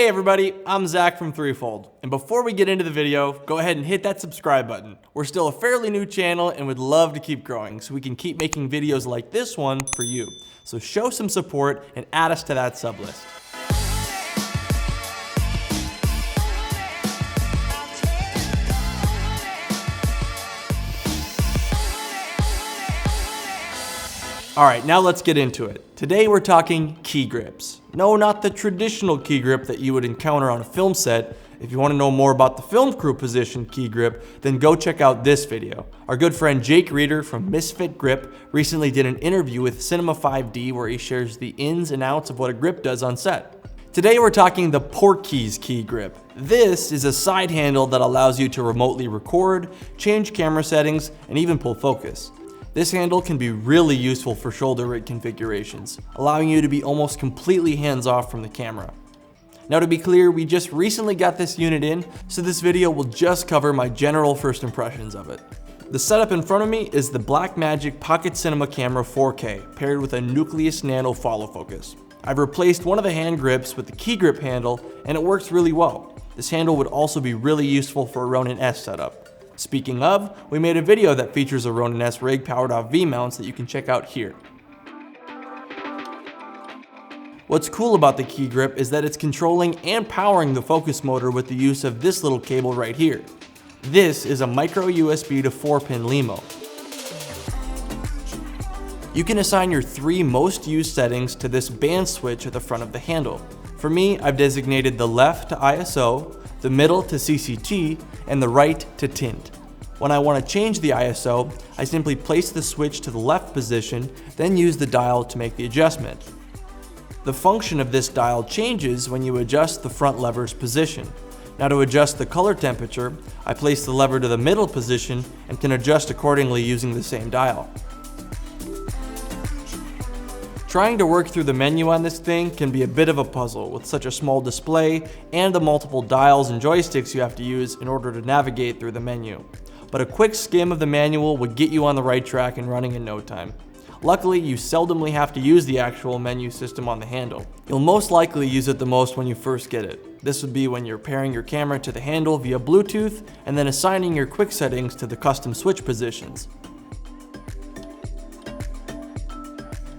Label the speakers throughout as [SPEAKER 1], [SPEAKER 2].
[SPEAKER 1] Hey everybody, I'm Zach from Threefold, and before we get into the video, go ahead and hit that subscribe button. We're still a fairly new channel and would love to keep growing so we can keep making videos like this one for you. So show some support and add us to that sub list. All right, now let's get into it. Today we're talking key grips. No, not the traditional key grip that you would encounter on a film set. If you want to know more about the film crew position key grip, then go check out this video. Our good friend Jake Reeder from Misfit Grip recently did an interview with Cinema 5D where he shares the ins and outs of what a grip does on set. Today we're talking the Portkeys key grip. This is a side handle that allows you to remotely record, change camera settings, and even pull focus. This handle can be really useful for shoulder rig configurations, allowing you to be almost completely hands-off from the camera. Now to be clear, we just recently got this unit in, so this video will just cover my general first impressions of it. The setup in front of me is the Blackmagic Pocket Cinema Camera 4K, paired with a Nucleus Nano follow focus. I've replaced one of the hand grips with the key grip handle, and it works really well. This handle would also be really useful for a Ronin S setup. Speaking of, we made a video that features a Ronin S rig powered off V-mounts that you can check out here. What's cool about the key grip is that it's controlling and powering the focus motor with the use of this little cable right here. This is a micro USB to 4-pin LEMO. You can assign your 3 most used settings to this band switch at the front of the handle. For me, I've designated the left to ISO, the middle to CCT, and the right to tint. When I want to change the ISO, I simply place the switch to the left position, then use the dial to make the adjustment. The function of this dial changes when you adjust the front lever's position. Now to adjust the color temperature, I place the lever to the middle position and can adjust accordingly using the same dial. Trying to work through the menu on this thing can be a bit of a puzzle with such a small display and the multiple dials and joysticks you have to use in order to navigate through the menu. But a quick skim of the manual would get you on the right track and running in no time. Luckily, you seldomly have to use the actual menu system on the handle. You'll most likely use it the most when you first get it. This would be when you're pairing your camera to the handle via Bluetooth and then assigning your quick settings to the custom switch positions.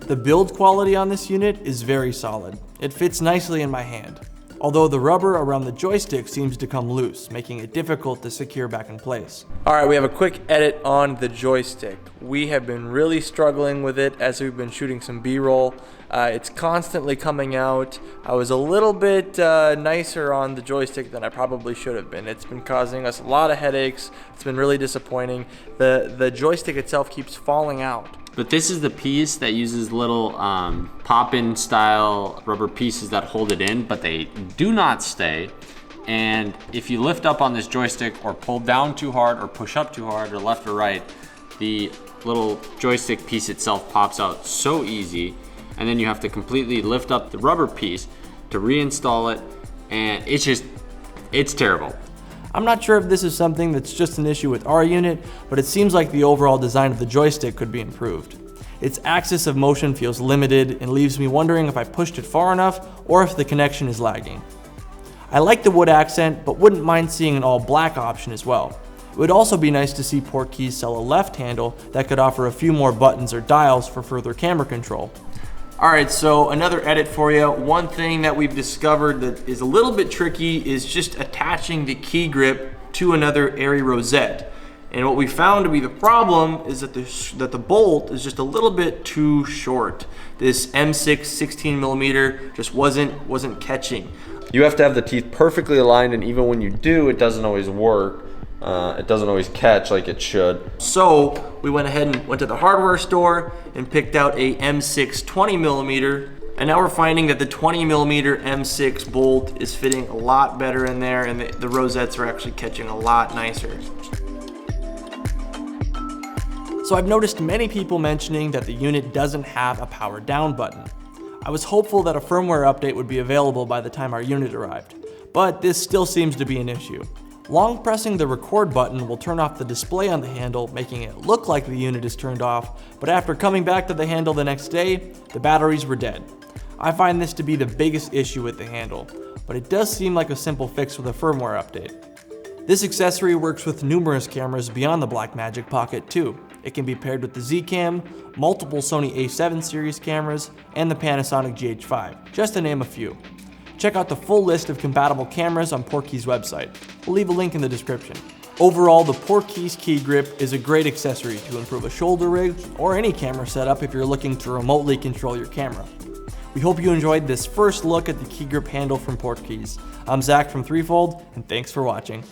[SPEAKER 1] The build quality on this unit is very solid. It fits nicely in my hand, although the rubber around the joystick seems to come loose, making it difficult to secure back in place. All right, we have a quick edit on the joystick. We have been really struggling with it as we've been shooting some B-roll. It's constantly coming out. I was a little bit nicer on the joystick than I probably should have been. It's been causing us a lot of headaches. It's been really disappointing. The joystick itself keeps falling out.
[SPEAKER 2] But this is the piece that uses little pop-in style rubber pieces that hold it in, but they do not stay. And if you lift up on this joystick or pull down too hard or push up too hard or left or right, the little joystick piece itself pops out so easy. And then you have to completely lift up the rubber piece to reinstall it. And it's terrible.
[SPEAKER 1] I'm not sure if this is something that's just an issue with our unit, but it seems like the overall design of the joystick could be improved. Its axis of motion feels limited and leaves me wondering if I pushed it far enough or if the connection is lagging. I like the wood accent, but wouldn't mind seeing an all black option as well. It would also be nice to see Portkeys sell a left handle that could offer a few more buttons or dials for further camera control. All right, so another edit for you. One thing that we've discovered that is a little bit tricky is just attaching the key grip to another airy rosette. And what we found to be the problem is that the bolt is just a little bit too short. This M6 16mm just wasn't catching. You have to have the teeth perfectly aligned, and even when you do, it doesn't always work. It doesn't always catch like it should. So we went ahead and went to the hardware store and picked out a M6 20mm, and now we're finding that the 20mm M6 bolt is fitting a lot better in there, and the rosettes are actually catching a lot nicer. So I've noticed many people mentioning that the unit doesn't have a power down button. I was hopeful that a firmware update would be available by the time our unit arrived, but this still seems to be an issue. Long pressing the record button will turn off the display on the handle, making it look like the unit is turned off, but after coming back to the handle the next day, the batteries were dead. I find this to be the biggest issue with the handle. but it does seem like a simple fix with a firmware update. This accessory works with numerous cameras beyond the Blackmagic Pocket too. It can be paired with the Z-Cam, multiple Sony a7 series cameras, and the Panasonic GH5, just to name a few. Check out the full list of compatible cameras on Portkeys' website. We'll leave a link in the description. Overall, the Portkeys key grip is a great accessory to improve a shoulder rig or any camera setup if you're looking to remotely control your camera. We hope you enjoyed this first look at the key grip handle from Portkeys. I'm Zach from Threefold, and thanks for watching.